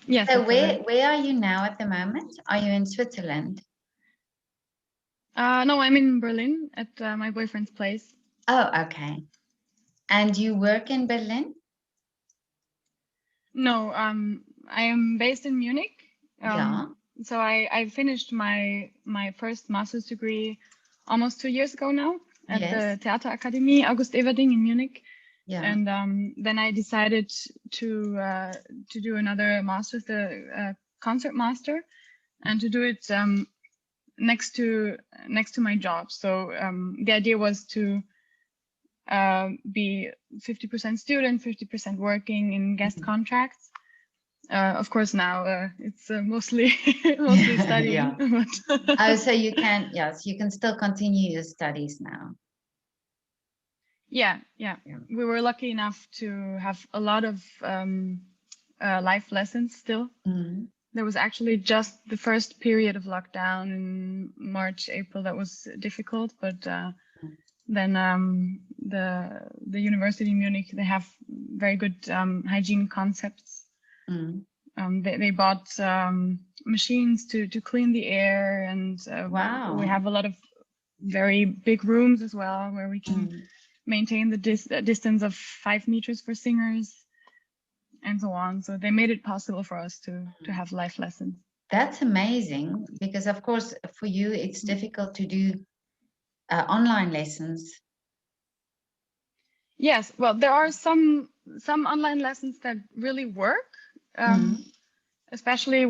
Yes, So that's correct. where are you now at the moment? Are you in Switzerland? No, I'm in Berlin at my boyfriend's place. Oh, okay. And you work in Berlin? No, I am based in Munich. Yeah. So I finished my first master's degree almost 2 years ago now at Yes. the Theaterakademie August Everding in Munich. Yeah. And then I decided to do another master's, the concert master, and to do it next to my job. So the idea was to be 50% student, 50% working in guest contracts. Of course, now it's mostly mostly studying. Yeah. But Oh, so you can, yes, you can still continue your studies now. yeah. Yeah. We were lucky enough to have a lot of live lessons still. Mhm. There was actually just the first period of lockdown in March, April that was difficult, but then the university in Munich, they have very good hygiene concepts. Mm. They bought machines to clean the air, and Wow. we have a lot of very big rooms as well where we can maintain the distance of 5 meters for singers and so on. So they made it possible for us to have live lessons. That's amazing, because of course for you it's difficult to do online lessons. Yes, well, there are some online lessons that really work, especially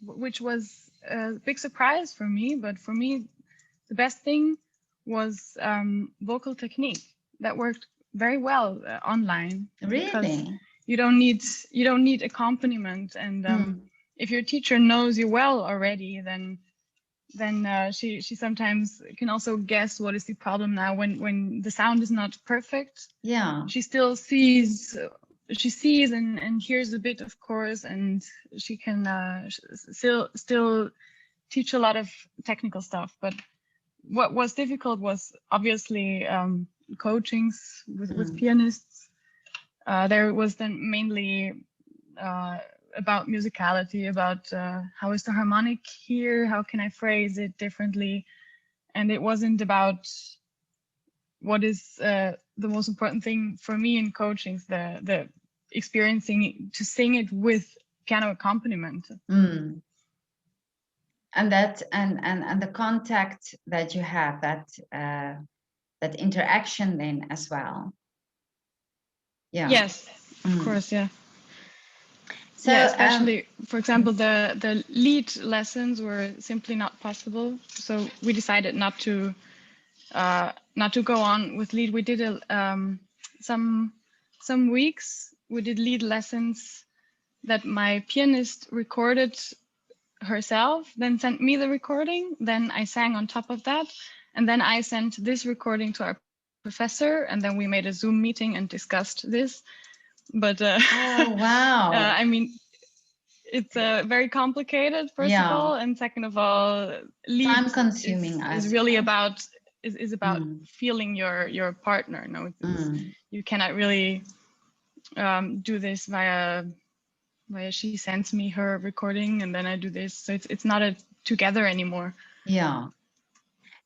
which was a big surprise for me. But for me, the best thing was vocal technique. That worked very well online, because Really? you don't need accompaniment, and if your teacher knows you well already, then she sometimes can also guess what is the problem now when the sound is not perfect. Yeah. She still sees and hears a bit, of course, and she can still teach a lot of technical stuff. But what was difficult was obviously coachings with pianists. There was then mainly about musicality, about how is the harmonic here, how can I phrase it differently, and it wasn't about what is the most important thing for me in coachings, the experiencing to sing it with piano accompaniment. And that and the contact that you have, that interaction then as well. Yeah. Yes, of course, yeah. So yeah, especially for example, the lead lessons were simply not possible, so we decided not to go on with lead. We did some weeks we did lead lessons that my pianist recorded herself, then sent me the recording, then I sang on top of that, and then I sent this recording to our professor, and then we made a Zoom meeting and discussed this. But oh wow. I mean, it's very complicated, first of all, and second of all, lead time consuming is really about feeling your partner. No, you cannot really do this via she sends me her recording and then I do this, so it's not a together anymore. Yeah.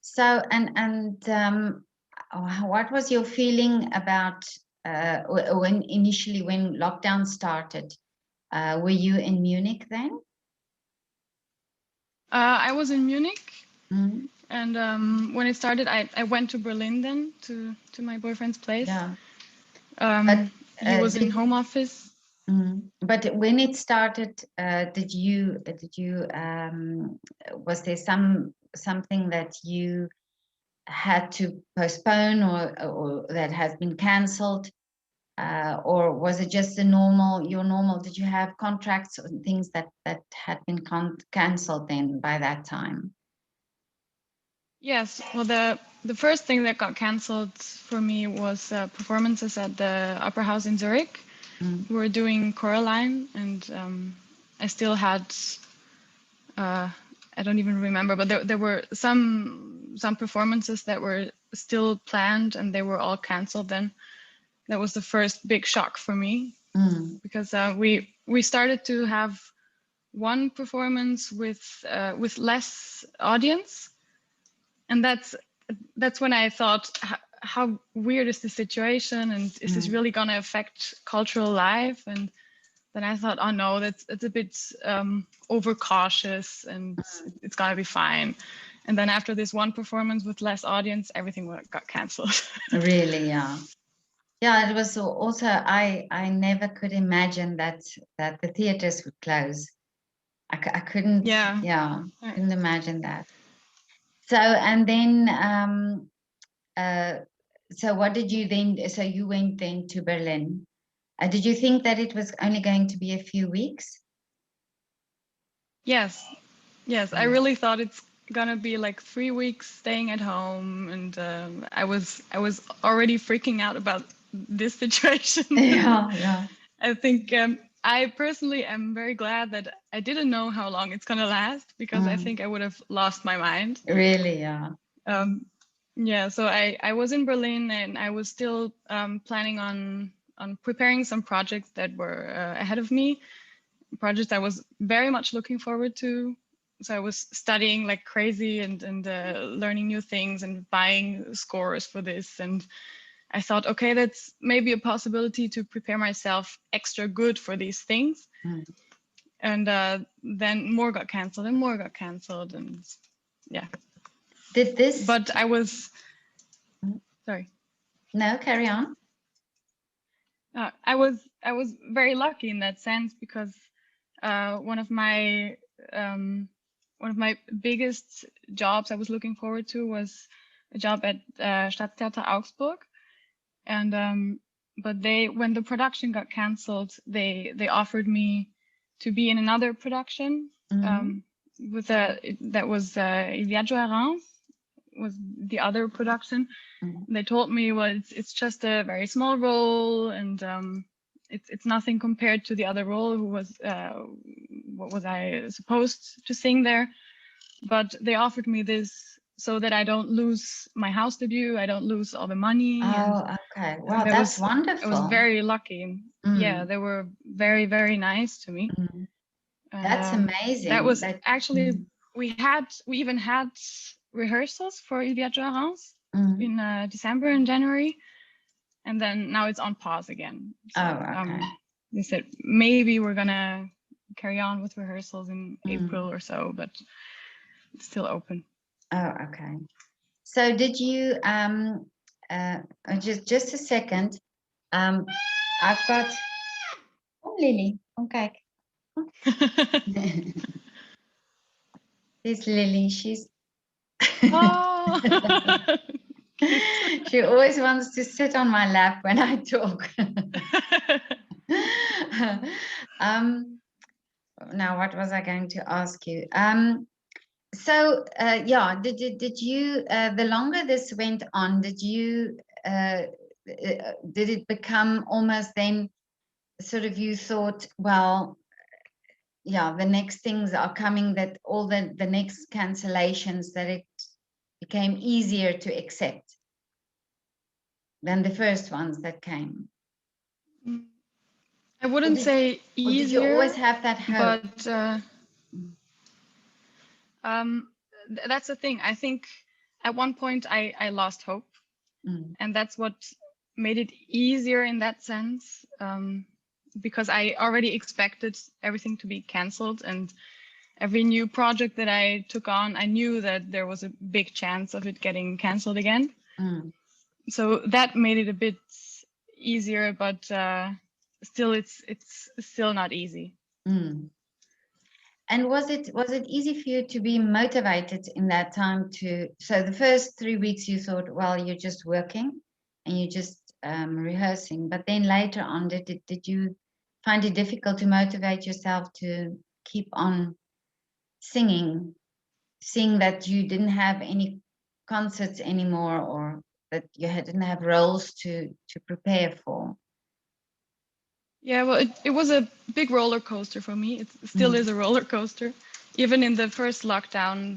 So and what was your feeling about when lockdown started? Were you in Munich then? I was in Munich, and when it started, I went to Berlin then to my boyfriend's place. Yeah. He was in home office. But when it started, did you was there something that you had to postpone or that has been cancelled, or was it just your normal? Did you have contracts or things that had been cancelled then by that time? Yes, well, the first thing that got cancelled for me was performances at the Opera House in Zurich. We were doing Coraline, and I still had I don't even remember, but there were some performances that were still planned, and they were all cancelled then. That was the first big shock for me. because we started to have one performance with less audience, and that's when I thought, how weird is this situation, and is this really going to affect cultural life? And then I thought, oh no, it's a bit overcautious, and it's going to be fine. And then after this one performance with less audience, everything got cancelled. Really, yeah. Yeah, it was also, I never could imagine that the theaters would close. I couldn't, couldn't imagine that. So, and then, so what did you then, so you went then to Berlin. Did you think that it was only going to be a few weeks? Yes, I really thought it's gonna be like 3 weeks staying at home, and I was already freaking out about this situation. Yeah. I think I personally am very glad that I didn't know how long it's gonna last, because I think I would have lost my mind. Really, yeah. Yeah, so I was in Berlin, and I was still planning on preparing some projects that were ahead of me, projects I was very much looking forward to. So I was studying like crazy, and learning new things and buying scores for this. And I thought, okay, that's maybe a possibility to prepare myself extra good for these things. And then more got canceled, and yeah. Did this? But I was, sorry. No, carry on. I was very lucky in that sense, because one of my biggest jobs I was looking forward to was a job at Stadttheater Augsburg, and but when the production got cancelled, they offered me to be in another production that was Il Viaggio a Reims, was the other production. They told me, well, it's just a very small role, and it's nothing compared to the other role, who was what was I supposed to sing there. But they offered me this so that I don't lose my house debut, I don't lose all the money. Oh, okay. Wow, that's wonderful. I was very lucky. Yeah, they were very, very nice to me. And, that's amazing. That was actually, we even had rehearsals for Il Viaggio a Reims in December and January, and then now it's on pause again. So, okay. They said maybe we're gonna carry on with rehearsals in April or so, but it's still open. Oh, okay. So did you just a second. I've got Lily. Okay. This Lily, she's Oh. She always wants to sit on my lap when I talk. Now, what was I going to ask you? So, yeah, did you, the longer this went on, did it become almost then sort of, you thought, well, yeah, the next things are coming, that all the next cancellations, that it became easier to accept than the first ones that came? I wouldn't say easier. Or did you always have that hope? But that's the thing. I think at one point I lost hope, and that's what made it easier in that sense, because I already expected everything to be cancelled, and every new project that I took on, I knew that there was a big chance of it getting cancelled again. So that made it a bit easier, but still, it's still not easy. And was it easy for you to be motivated in that time so the first 3 weeks you thought, well, you're just working and you're just rehearsing, but then later on, did you find it difficult to motivate yourself to keep on singing, seeing that you didn't have any concerts anymore, or that you didn't have roles to prepare for? Yeah, well, it was a big roller coaster for me. It still is a roller coaster. Even in the first lockdown,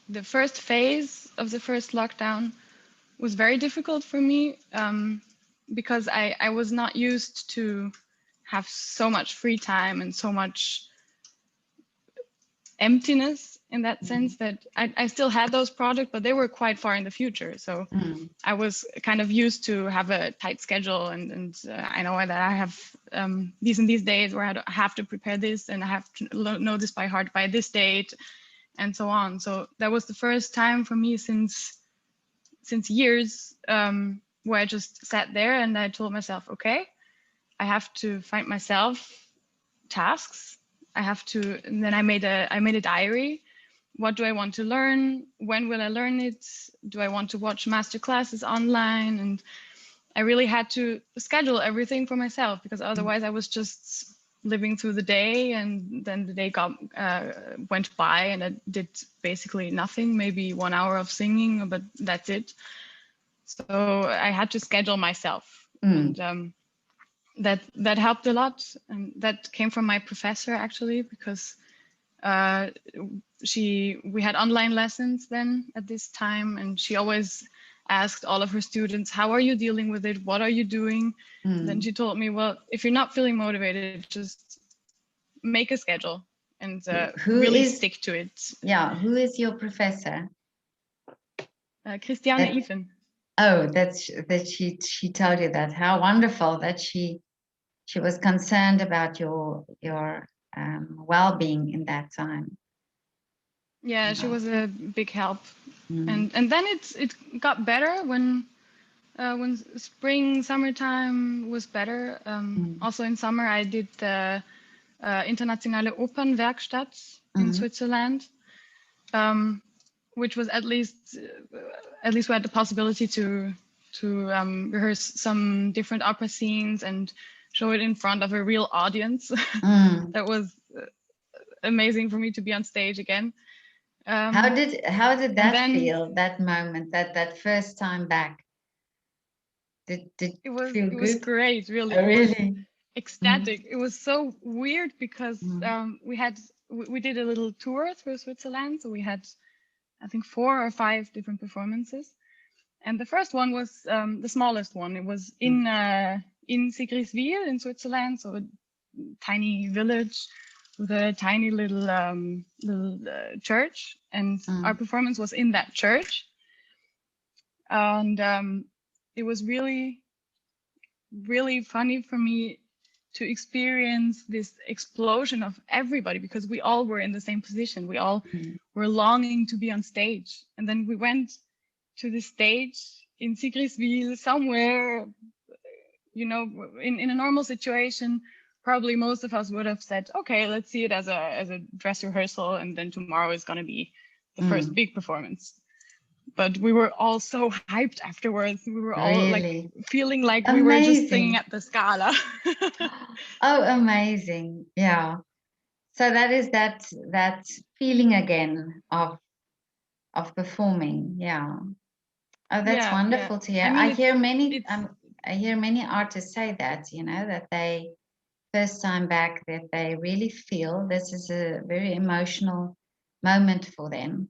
the first phase of the first lockdown was very difficult for me, because I was not used to have so much free time and so much emptiness in that sense, that I still had those projects, but they were quite far in the future. So I was kind of used to have a tight schedule, and I know that I have these and these days where I have to prepare this, and I have to know this by heart by this date, and so on. So that was the first time for me since years where I just sat there and I told myself, okay, I have to find myself tasks. I have to, and then I made a diary. What do I want to learn? When will I learn it? Do I want to watch master classes online? And I really had to schedule everything for myself, because otherwise I was just living through the day, and then the day went by and I did basically nothing, maybe 1 hour of singing, but that's it. So I had to schedule myself, and that helped a lot. And that came from my professor, actually, because we had online lessons then at this time, and she always asked all of her students, how are you dealing with it? What are you doing? Then she told me, well, if you're not feeling motivated, just make a schedule and really stick to it. Yeah, who is your professor? Christiane Ifen. Oh, that she told you that. How wonderful that she was concerned about your well-being in that time. Yeah, she was a big help. And then it got better when spring, summertime was better. Also in summer, I did the Internationale Opernwerkstatt in Switzerland, which was at least we had the possibility to rehearse some different opera scenes and show it in front of a real audience. That was amazing for me to be on stage again. How did that feel? That moment, that first time back. Did it was great, really. Oh, really? It was ecstatic. It was so weird because we did a little tour through Switzerland. So we had, I think, 4 or 5 different performances. And the first one was the smallest one. It was in Sigriswil in Switzerland, so a tiny village with a tiny little church. And our performance was in that church. And it was really, really funny for me to experience this explosion of everybody, because we all were in the same position. We all were longing to be on stage. And then we went to the stage in Sigriswil, somewhere, you know, in a normal situation, probably most of us would have said, okay, let's see it as a dress rehearsal, and then tomorrow is going to be the first big performance. But we were all so hyped afterwards. We were all like feeling like we were just singing at the Scala. Oh, amazing. Yeah. So that is that feeling again of performing. Yeah. Oh, that's wonderful to hear. I mean, I hear many artists say that, you know, that they first time back, that they really feel this is a very emotional moment for them.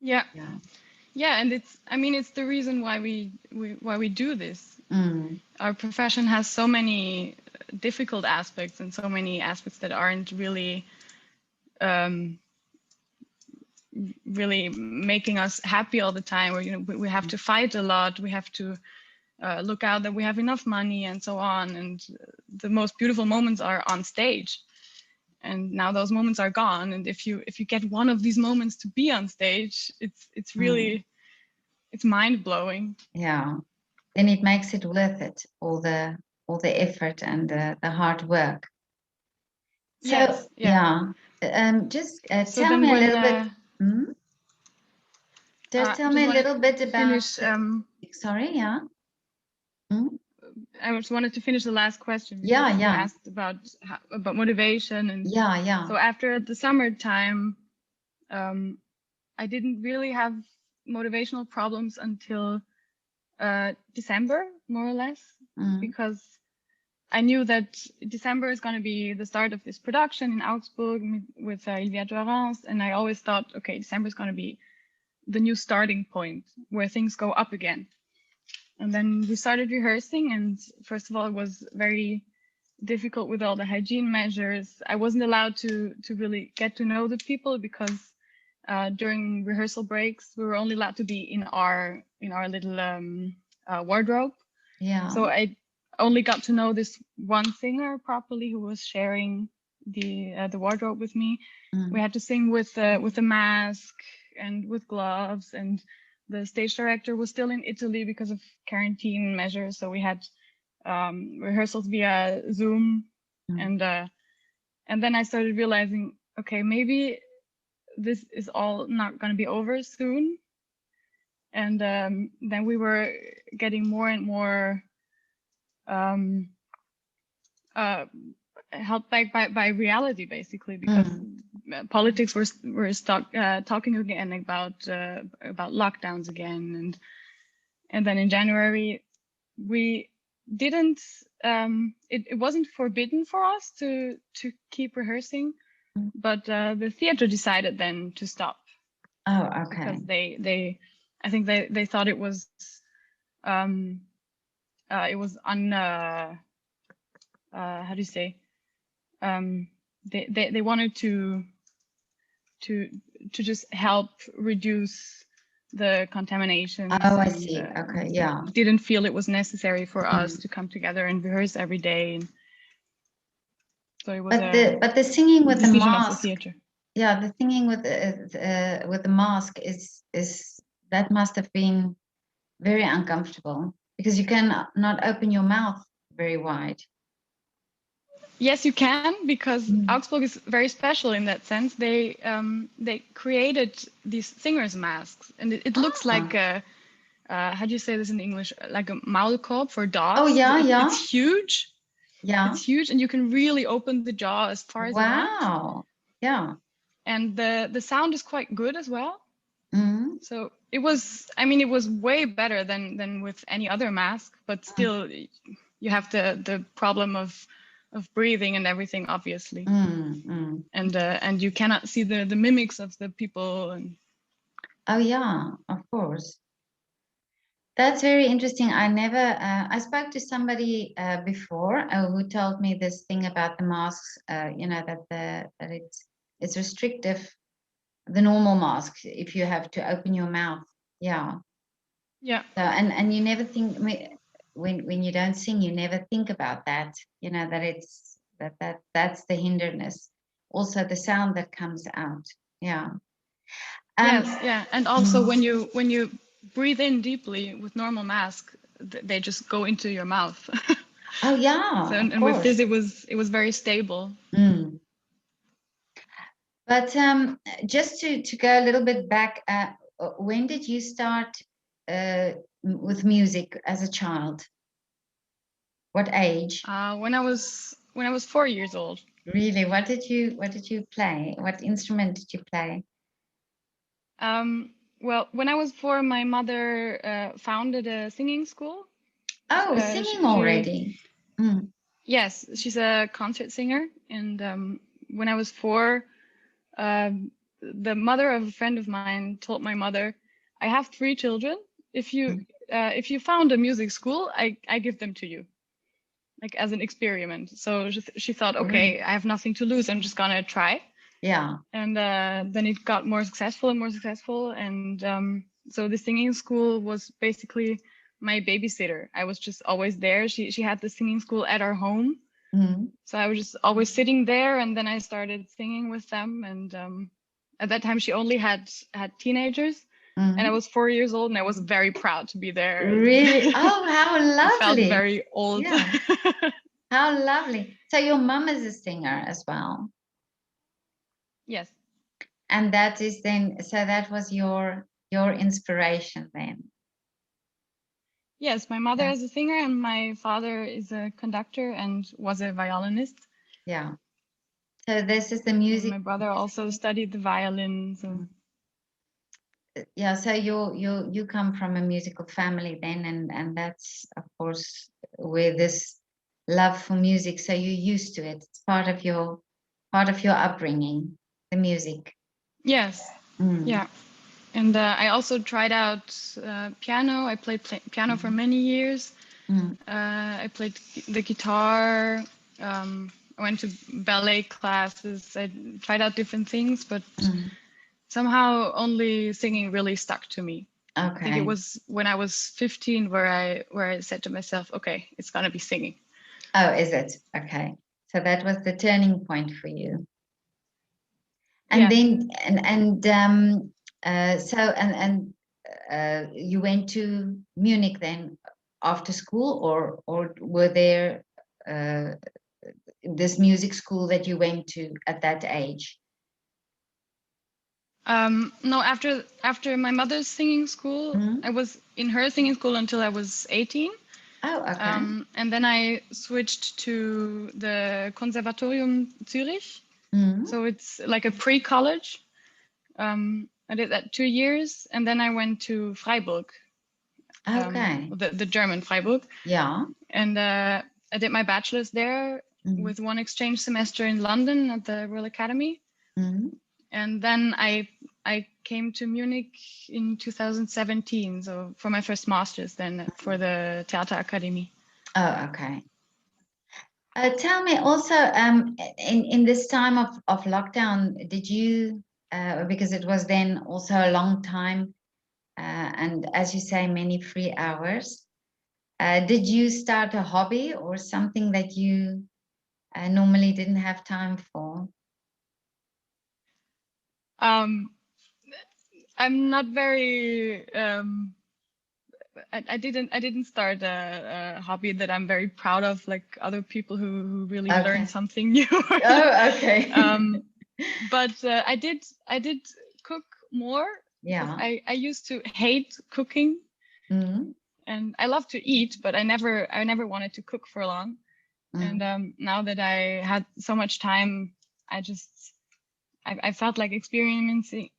Yeah, and it's the reason why we do this. Our profession has so many difficult aspects and so many aspects that aren't really really making us happy all the time. Where, you know, we have to fight a lot. We have to look out that we have enough money and so on. And the most beautiful moments are on stage. And now those moments are gone. And if you get one of these moments to be on stage, it's really it's mind-blowing. Yeah, then it makes it worth it, all the effort and the hard work. So yes, just tell me a little bit. Just tell me a little bit about. Sorry, yeah. I just wanted to finish the last question. You asked about motivation, and so after the summertime, I didn't really have motivational problems until December, more or less, because I knew that December is going to be the start of this production in Augsburg with Ilvia Torrance, and I always thought, okay, December is going to be the new starting point where things go up again. And then we started rehearsing, and first of all, it was very difficult with all the hygiene measures. I wasn't allowed to really get to know the people because during rehearsal breaks we were only allowed to be in our little wardrobe. Yeah. So I only got to know this one singer properly, who was sharing the wardrobe with me. Mm. We had to sing with a mask and with gloves, and the stage director was still in Italy because of quarantine measures, so we had rehearsals via Zoom. Mm. And then I started realizing, okay, maybe this is all not going to be over soon. And then we were getting more and more held back by reality, basically, because politics were talking again about lockdowns again, and then in January we didn't. It wasn't forbidden for us to keep rehearsing, but the theater decided then to stop. Oh, okay. Because I think they thought it was how do you say, they wanted to just help reduce the contamination. Oh, I see. Okay, yeah. Didn't feel it was necessary for us to come together and rehearse every day. And so it was but the singing with the mask, of the theater. Yeah, the singing with the mask is that must have been very uncomfortable, because you can not open your mouth very wide. Yes, you can, because Augsburg is very special in that sense. They created these singers' masks, and it looks like a how do you say this in English? Like a Maulkorb for dogs. Oh yeah, yeah. It's huge. Yeah. It's huge, and you can really open the jaw as far as you want. Wow. Yeah. And the sound is quite good as well. Mm-hmm. So it was way better than with any other mask, but still you have the problem of breathing and everything, obviously. And you cannot see the mimics of the people. And oh yeah, of course. That's very interesting. I spoke to somebody before who told me this thing about the masks, that it's restrictive, the normal mask, if you have to open your mouth. Yeah. Yeah. So, and you never think, when you don't sing, you never think about that, that it's that's the hindrance. Also the sound that comes out. Yeah. Yes, yeah. And also when you breathe in deeply with normal mask, they just go into your mouth. Oh yeah. So, and with this it was very stable. But just to go a little bit back, when did you start with music as a child? What age? When I was 4 years old. Really? What did you play? What instrument did you play? Well, when I was 4, my mother founded a singing school. Oh, singing already. Yes, she's a concert singer. And when I was 4, the mother of a friend of mine told my mother, I have 3 children. If you found a music school, I give them to you, like as an experiment. So she thought, okay, I have nothing to lose. I'm just gonna try. Yeah. And then it got more successful and more successful. And so the singing school was basically my babysitter. I was just always there. She had the singing school at our home. So I was just always sitting there, and then I started singing with them. And at that time she only had teenagers. And I was 4 years old, and I was very proud to be there. Really? Oh, how lovely. I felt very old. Yeah. How lovely. So your mom is a singer as well? Yes. And that is then, so that was your inspiration then? Yes, my mother is a singer, and my father is a conductor and was a violinist. Yeah. So this is the music. And my brother also studied the violin. So. Yeah, so you come from a musical family then, and that's of course where this love for music. So you're used to it. It's part of your upbringing, the music. Yes. Yeah. And I also tried out piano. I played piano for many years. I played the guitar. I went to ballet classes. I tried out different things, but somehow only singing really stuck to me. I think it Okay. was when I was 15 where I said to myself, okay, it's gonna be singing. Oh, is it? Okay. So that was the turning point for you. And Yeah. then you went to Munich then after school, or were there this music school that you went to at that age? No, after my mother's singing school, I was in her singing school until I was 18. Oh, okay. And then I switched to the Konservatorium Zürich. So it's like a pre-college. I did that 2 years, and then I went to Freiburg, Okay. the German Freiburg. Yeah. And I did my bachelor's there with one exchange semester in London at the Royal Academy. And then I came to Munich in 2017, so for my first master's then for the Theater Academy. Oh, okay. Tell me also, in this time of lockdown, did you, because it was then also a long time, and as you say, many free hours, did you start a hobby or something that you normally didn't have time for? I'm not very I didn't start a hobby that I'm very proud of, like other people who really learn something new. Oh, okay. But I did cook more. Yeah. I used to hate cooking, and I love to eat, but I never wanted to cook for long. And now that I had so much time, I felt like experimenting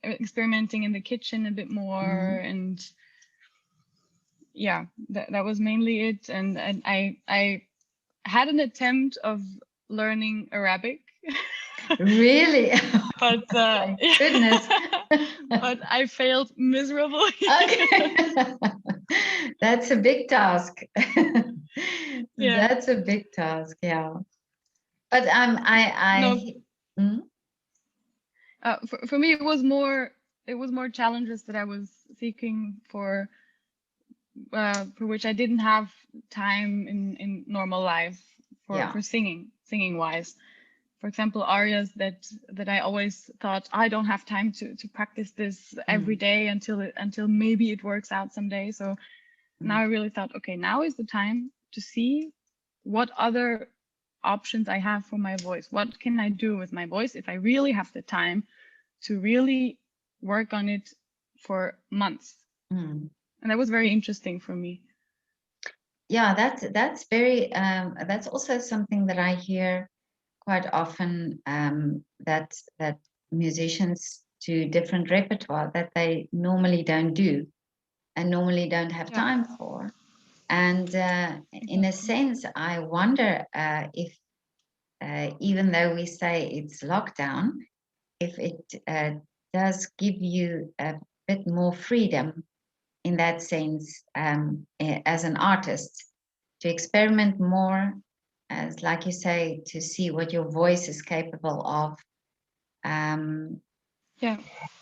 in the kitchen a bit more, and yeah, that was mainly it. And I had an attempt of learning Arabic. Really? But goodness. but I failed miserably. Okay. That's a big task. Yeah. That's a big task, yeah. But No. For me, it was more challenges that I was seeking for which I didn't have time in normal life for singing wise. For example, arias that I always thought I don't have time to practice this every day until maybe it works out someday. So now I really thought, okay, now is the time to see what other options I have for my voice. What can I do with my voice if I really have the time to really work on it for months? And that was very interesting for me. Yeah, that's very that's also something that I hear quite often, that musicians do different repertoire that they normally don't do and normally don't have time for. And in a sense, I wonder if even though we say it's lockdown, if it does give you a bit more freedom in that sense, as an artist, to experiment more, as like you say, to see what your voice is capable of.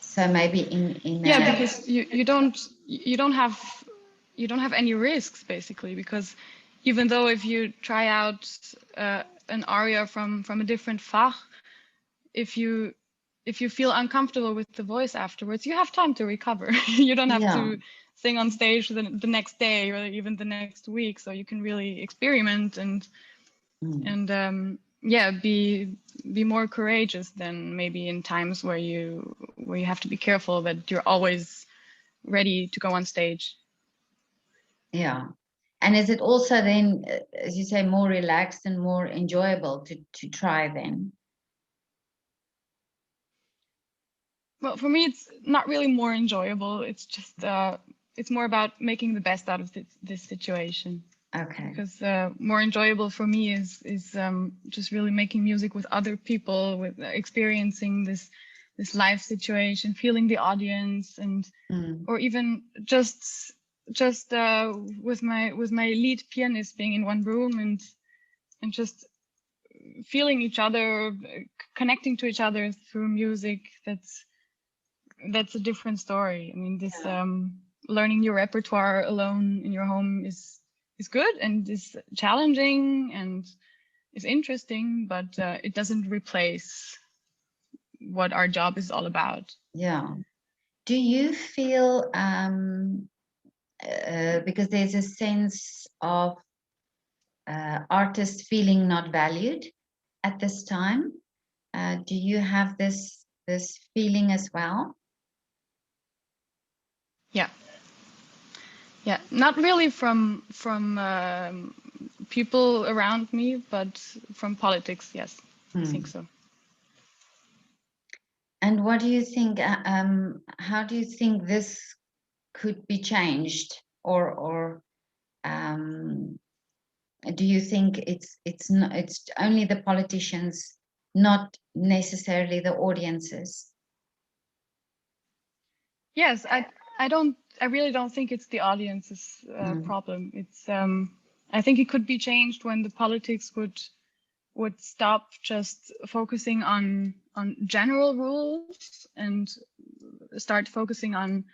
So maybe in because you don't have any risks basically, because even though if you try out an aria from a different Fach, if you feel uncomfortable with the voice afterwards, you have time to recover. You don't have to sing on stage the next day or even the next week, so you can really experiment and be more courageous than maybe in times where you have to be careful that you're always ready to go on stage. Yeah. And is it also then, as you say, more relaxed and more enjoyable to try then? Well, for me, it's not really more enjoyable. It's just it's more about making the best out of this situation. Okay. Because more enjoyable for me is just really making music with other people, with experiencing this live situation, feeling the audience, and or even just with my lead pianist being in one room and just feeling each other, connecting to each other through music. That's a different story. I mean, this learning your repertoire alone in your home is good and is challenging and is interesting, but it doesn't replace what our job is all about. Yeah. Do you feel, because there's a sense of artists feeling not valued at this time, do you have this feeling as well? Yeah, not really from people around me, but from politics. Yes, I think so. And what do you think? How do you think this could be changed, or do you think it's only the politicians, not necessarily the audiences? Yes, I really don't think it's the audience's problem. It's I think it could be changed when the politics would stop just focusing on general rules and start focusing on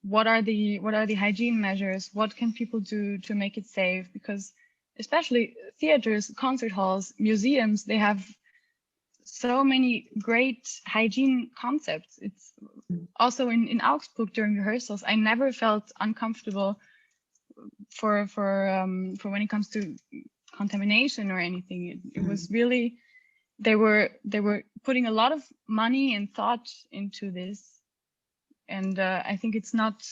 what are the hygiene measures, what can people do to make it safe, because especially theaters, concert halls, museums, they have so many great hygiene concepts. It's also in Augsburg during rehearsals, I never felt uncomfortable for when it comes to contamination or anything. It was really, they were putting a lot of money and thought into this, and I think it's not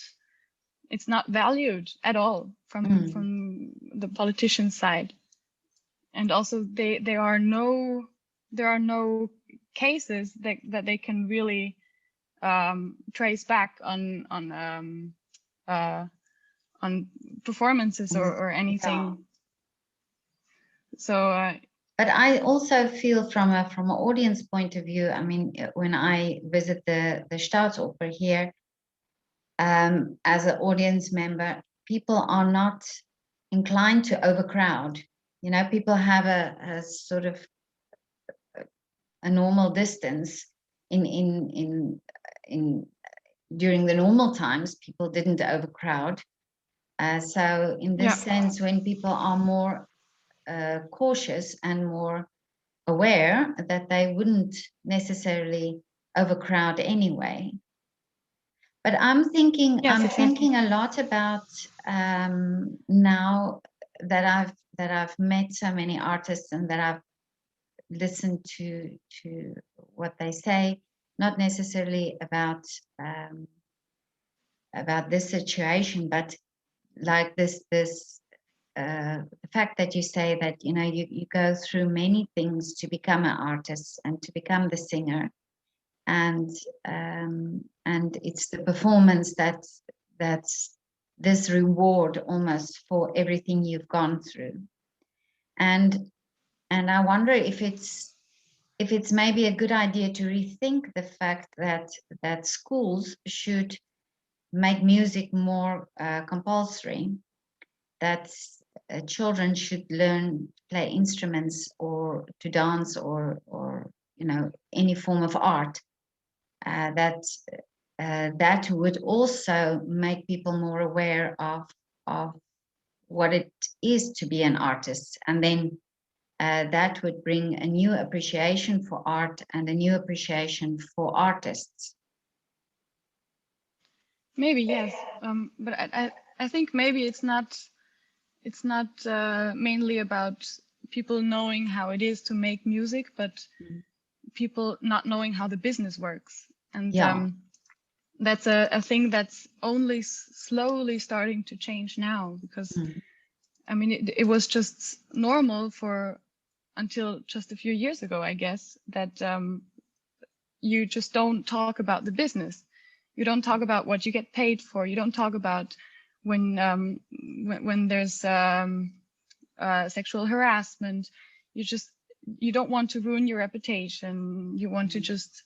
valued at all from the politicians' side. And also there are no cases that they can really trace back on performances or anything. Yeah. So but I also feel from an audience point of view, I mean, when I visit the Staatsoper here, as an audience member, people are not inclined to overcrowd. You know, people have a sort of a normal distance in during the normal times. People didn't overcrowd. So in this sense, when people are more cautious and more aware, that they wouldn't necessarily overcrowd anyway. But I'm thinking, thinking a lot about now that I've met so many artists and that I've listened to what they say, not necessarily about this situation, but like this the fact that you say that, you know, you go through many things to become an artist and to become the singer, and it's the performance that's this reward almost for everything you've gone through. And I wonder if it's maybe a good idea to rethink the fact that schools should make music more compulsory, that children should learn to play instruments or to dance or you know, any form of art. That would also make people more aware of what it is to be an artist, and then that would bring a new appreciation for art and a new appreciation for artists. Maybe yes, but I think maybe it's not mainly about people knowing how it is to make music, but people not knowing how the business works. And that's a thing that's only slowly starting to change now, because I mean, it was just normal until just a few years ago, I guess, that you just don't talk about the business. You don't talk about what you get paid for. You don't talk about when there's sexual harassment. You don't want to ruin your reputation. You want to just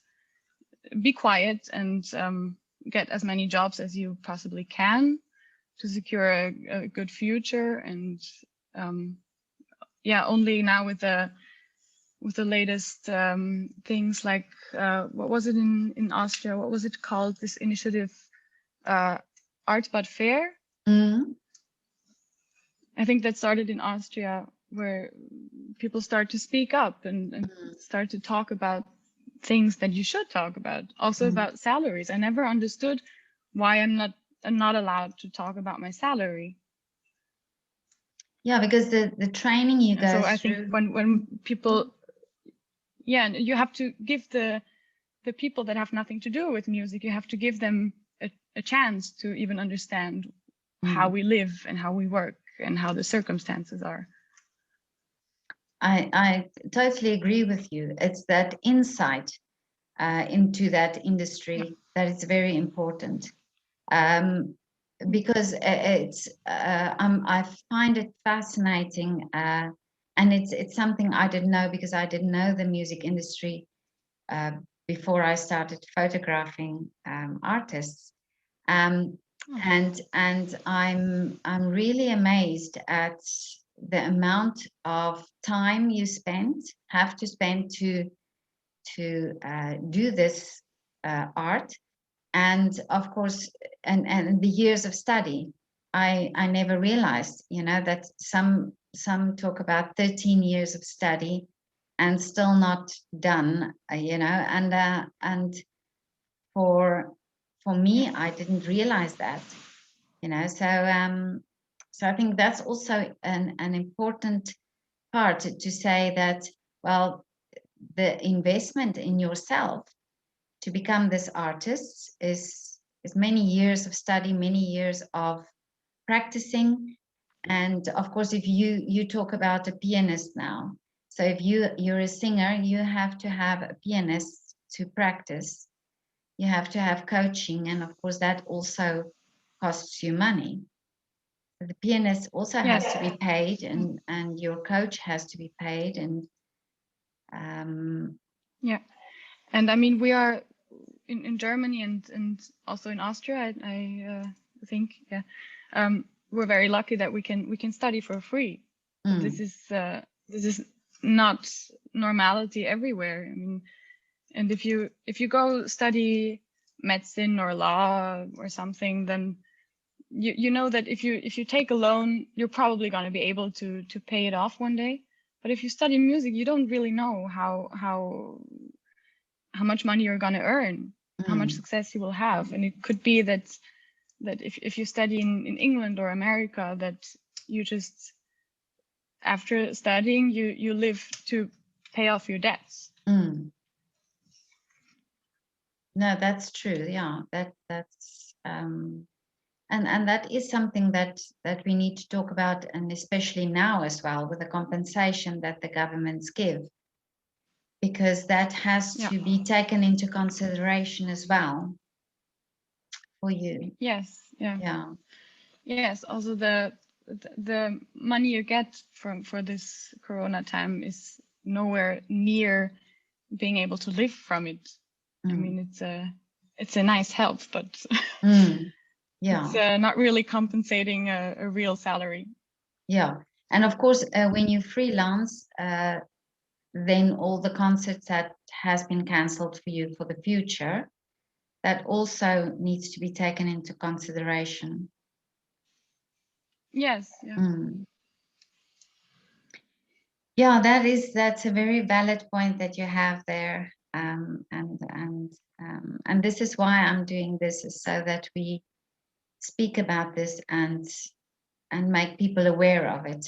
be quiet and get as many jobs as you possibly can to secure a good future. And yeah, only now with the latest things like what was it in Austria? What was it called? This initiative, Art but Fair. Mm. I think that started in Austria, where people start to speak up and start to talk about things that you should talk about. Also about salaries. I never understood why I'm not allowed to talk about my salary. Yeah, because the training you go So I through. think when people, yeah, and you have to give the people that have nothing to do with music, you have to give them a chance to even understand how we live and how we work and how the circumstances are. I totally agree with you. It's that insight into that industry that is very important. Because I find it fascinating, and it's something I didn't know, because I didn't know the music industry before I started photographing artists. And I'm really amazed at the amount of time you have to spend to do this art, and of course, and the years of study. I never realized, that some talk about 13 years of study and still not done, and for me, I didn't realize that, so I think that's also an important part to say that, well, the investment in yourself to become this artist is many years of study, many years of practicing. And of course, if you talk about a pianist now, so if you're a singer, you have to have a pianist to practice, you have to have coaching, and of course that also costs you money. The pianist also has to be paid, and your coach has to be paid, and yeah. And I mean, we are in Germany and also in Austria, I think, yeah, we're very lucky that we can study for free. This is not normality everywhere. I mean, and if you go study medicine or law or something, then you know that if you take a loan, you're probably going to be able to pay it off one day. But if you study music, you don't really know how much money you're going to earn, how much success you will have. And it could be that if you study in England or America, that you just, after studying, you live to pay off your debts. No, that's true. Yeah, that's and that is something that we need to talk about, and especially now as well, with the compensation that the governments give, because that has to be taken into consideration as well for you. Yes. Yeah. Yes. Also, the money you get for this Corona time is nowhere near being able to live from it. I mean, it's a nice help, but it's not really compensating a real salary. Yeah, and of course, when you freelance, then all the concerts that has been cancelled for you for the future, that also needs to be taken into consideration. Yes. Yeah. Yeah, that's a very valid point that you have there, and this is why I'm doing this, is so that we speak about this and make people aware of it.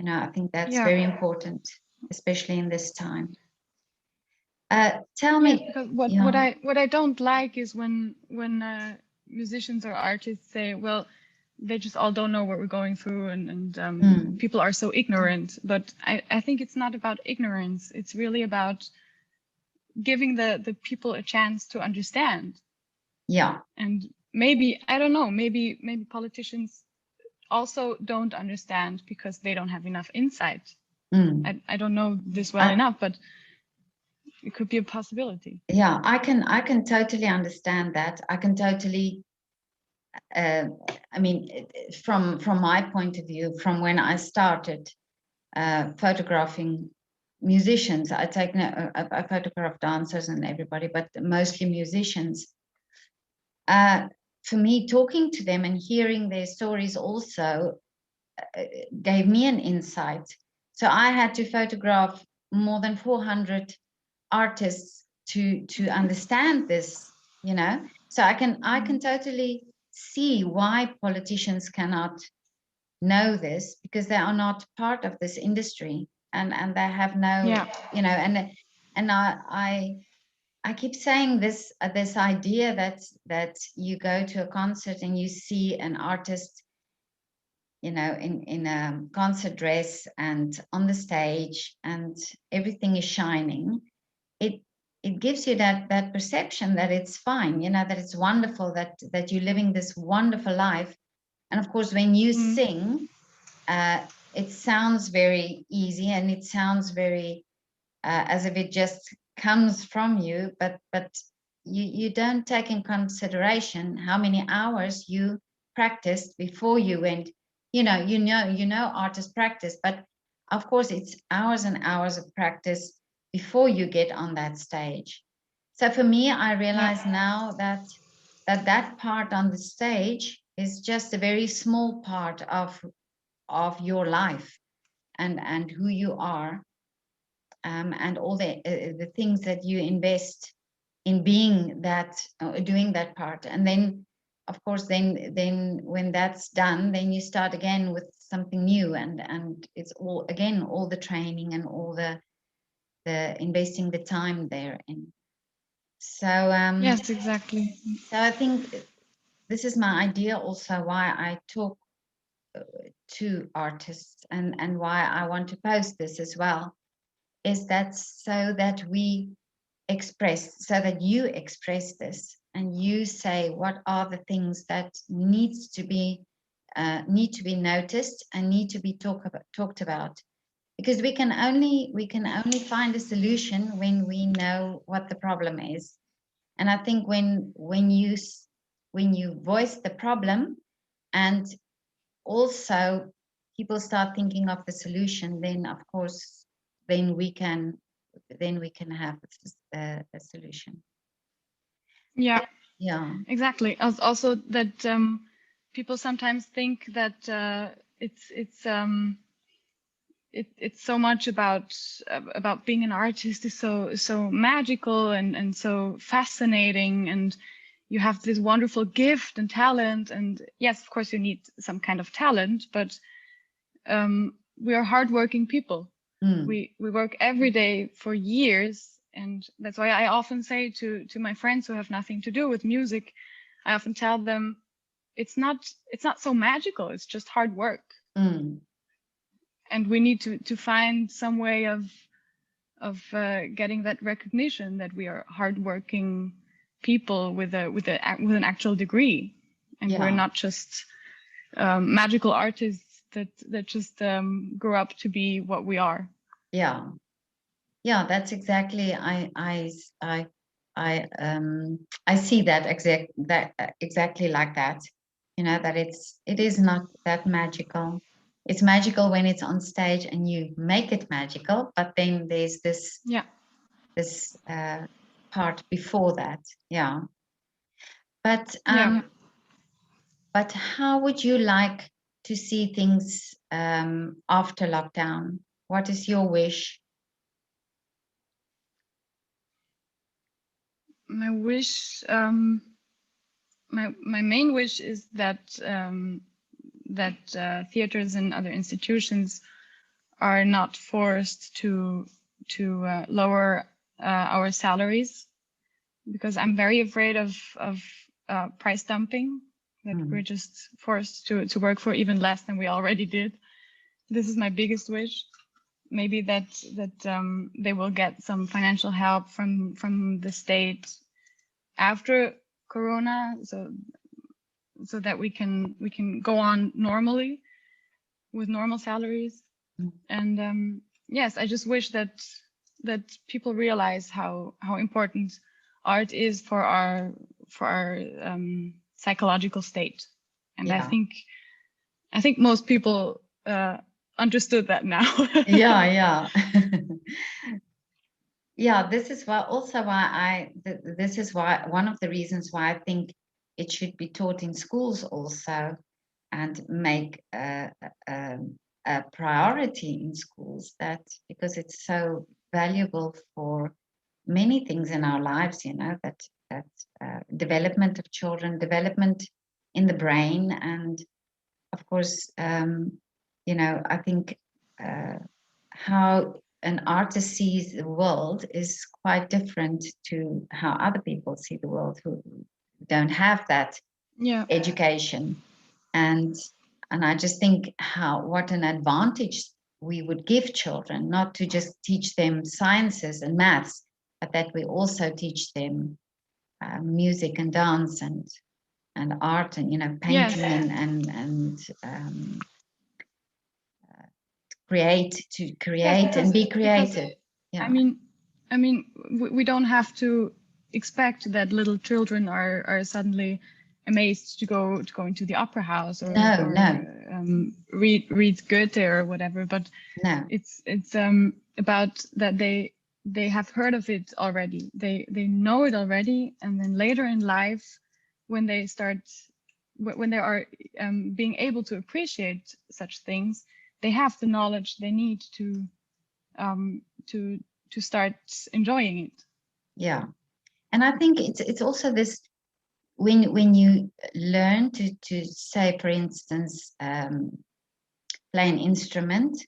I think that's very important, especially in this time. Tell me, because what I don't like is when musicians or artists say, well, they just all don't know what we're going through, and people are so ignorant. But I think it's not about ignorance. It's really about giving the people a chance to understand. Yeah. And maybe, I don't know, maybe politicians also don't understand because they don't have enough insight. I don't know this well enough, but it could be a possibility. Yeah, I can totally understand that. I can totally I mean, from my point of view, from when I started photographing musicians, I photograph dancers and everybody, but mostly musicians. For me, talking to them and hearing their stories also gave me an insight. So I had to photograph more than 400 artists to understand this, you know. So I can totally see why politicians cannot know this, because they are not part of this industry, and they have no, you know, and I keep saying this this idea that you go to a concert and you see an artist, you know, in a concert dress and on the stage and everything is shining. It gives you that perception that it's fine, you know, that it's wonderful, that you're living this wonderful life. And of course, when you sing, it sounds very easy and it sounds very as if it just comes from you, but you don't take in consideration how many hours you practiced before you went. You know artists practice, but of course it's hours and hours of practice before you get on that stage. So for me, I realize now that part on the stage is just a very small part of your life and who you are, and all the things that you invest in being that, doing that part. And then of course then when that's done, then you start again with something new, and it's all again all the training and all the investing the time there in. So Yes, exactly. so I think this is my idea also, why I talk to artists, and why I want to post this as well, is that so that we express, so that you express this and you say what are the things that need to be noticed and need to be talked about, because we can only find a solution when we know what the problem is. And I think when you voice the problem, and also people start thinking of the solution, then of course then we can have a solution. Yeah, Yeah. exactly. Also that people sometimes think that it's so much about being an artist is so magical and so fascinating, and you have this wonderful gift and talent. And yes, of course you need some kind of talent, but we are hardworking people. We work every day for years, and that's why I often say to my friends who have nothing to do with music, I often tell them it's not so magical, it's just hard work. And we need to find some way of getting that recognition that we are hardworking people with an actual degree, and we're not just magical artists that just grew up to be what we are. Yeah, that's exactly. I see that exactly like that. You know, that it is not that magical. It's magical when it's on stage and you make it magical, but then there's this part before that. Yeah. But but how would you like to see things after lockdown? What is your wish? My wish, my main wish is that theaters and other institutions are not forced to lower our salaries, because I'm very afraid of price dumping, that we're just forced to work for even less than we already did. This is my biggest wish. Maybe that they will get some financial help from the state after Corona, so that we can go on normally with normal salaries. And yes, I just wish that that people realize how important art is for our psychological state. And Yeah. I think most people understood that now. Yeah. Yeah, this is why also why this is why one of the reasons why I think it should be taught in schools also, and make a priority in schools, that because it's so valuable for many things in our lives, you know, that development of children, development in the brain, and of course, you know, I think how an artist sees the world is quite different to how other people see the world who don't have that Yeah. education. And I just think what an advantage we would give children, not to just teach them sciences and maths, but that we also teach them music and dance and art, and, you know, painting. Yes. And create Yes, and be because creative. Yeah. I mean, we don't have to expect that little children are suddenly amazed to go into the opera house or No. read Goethe or whatever. But No. it's about that they have heard of it already. They know it already, and then later in life, when they start, when they are being able to appreciate such things, they have the knowledge they need um, to start enjoying it. Yeah. And I think it's also this, when you learn to say, for instance, play an instrument,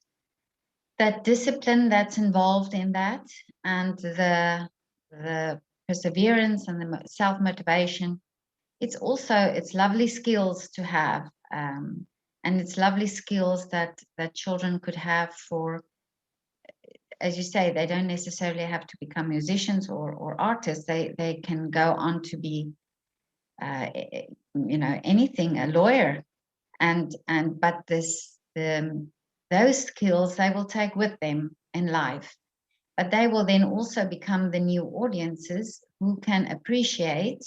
that discipline that's involved in that, and the perseverance and the self-motivation, it's lovely skills to have, and it's lovely skills that children could have for, as you say, they don't necessarily have to become musicians or artists. They can go on to be, you know, anything, a lawyer, and but those skills they will take with them in life, but they will then also become the new audiences who can appreciate,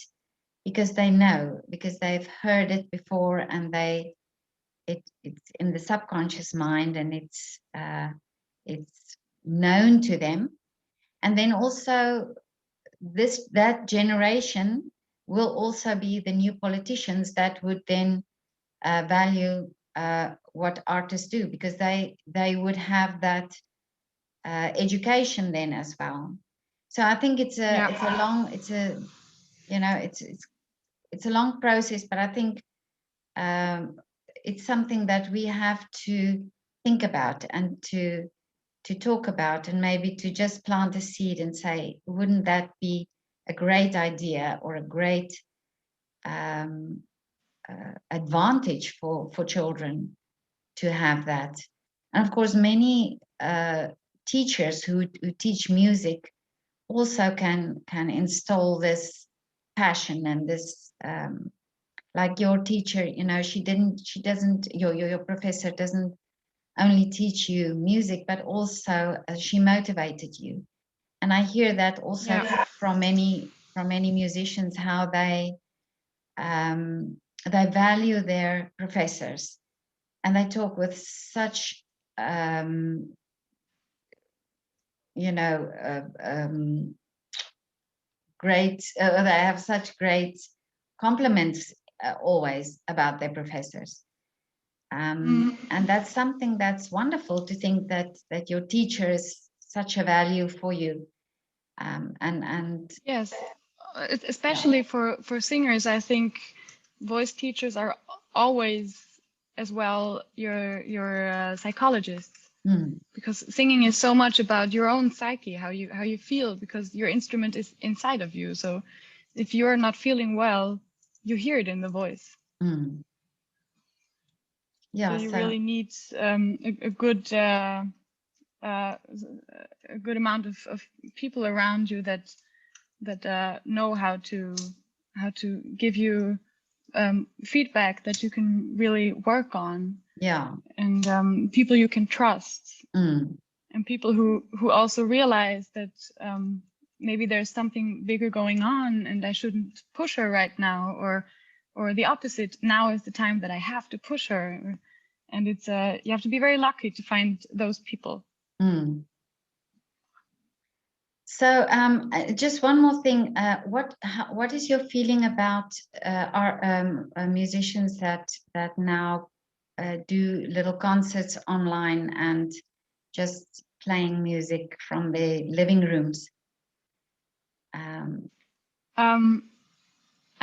because they know, because they've heard it before, and it's in the subconscious mind, and it's known to them. And then also that generation will also be the new politicians that would then value what artists do, because they would have that education then as well. So I think it's a long, you know, it's a long process, but I think it's something that we have to think about and to talk about, and maybe to just plant a seed and say, wouldn't that be a great idea, or a great advantage for children to have that. And of course, many teachers who teach music also can install this passion and this, like your teacher, you know, she doesn't, your professor doesn't only teach you music, but also she motivated you. And I hear that also from many musicians, how they value their professors, and they talk with such you know, great, they have such great compliments always about their professors. And that's something that's wonderful, to think that your teacher is such a value for you. And yes, especially for singers, I think voice teachers are always as well your psychologists, because singing is so much about your own psyche, how you feel, because your instrument is inside of you. So if you're not feeling well, you hear it in the voice. Yeah, so you really need a good amount of people around you that know how to give you feedback that you can really work on. Yeah. And people you can trust. and people who also realize that maybe there's something bigger going on and I shouldn't push her right now, or the opposite, now is the time that I have to push her. And it's you have to be very lucky to find those people. Mm. So just one more thing, what is your feeling about our musicians that now do little concerts online and just playing music from their living rooms? I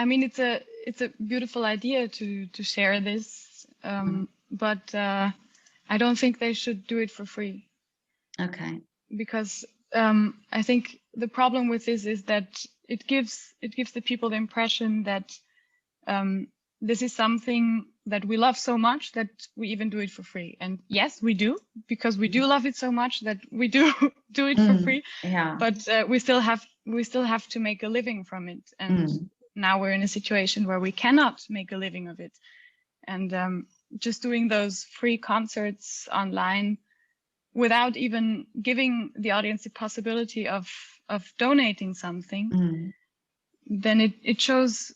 mean, it's a beautiful idea to share this, but I don't think they should do it for free. Okay. Because I think the problem with this is that it gives the people the impression that this is something that we love so much that we even do it for free. And yes, we do, because we do love it so much that we do it for free. Yeah. But we still have to make a living from it. And now we're in a situation where we cannot make a living of it. And just doing those free concerts online without even giving the audience the possibility of donating something, then it shows,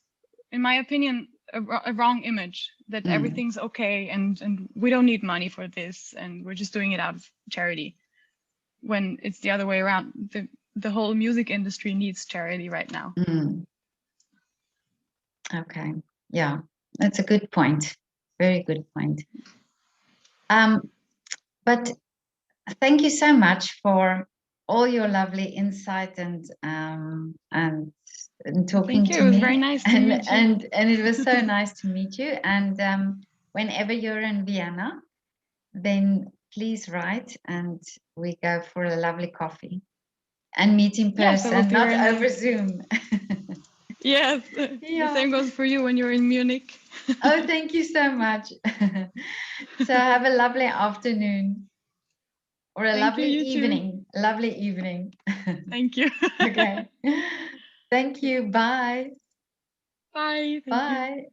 in my opinion, a wrong image that everything's okay and we don't need money for this and we're just doing it out of charity, when it's the other way around. The whole music industry needs charity right now. Okay, yeah, that's a good point. Very good point. But thank you so much for all your lovely insight and talking to me. It was very nice to meet you. And it was so nice to meet you. And whenever you're in Vienna, then please write and we go for a lovely coffee and meet in person, not over Zoom. Yes, the same goes for you when you're in Munich. Oh, thank you so much. So have a lovely afternoon. Or a lovely evening. Lovely evening. Thank you. Okay. Thank you. Bye. Bye. Bye.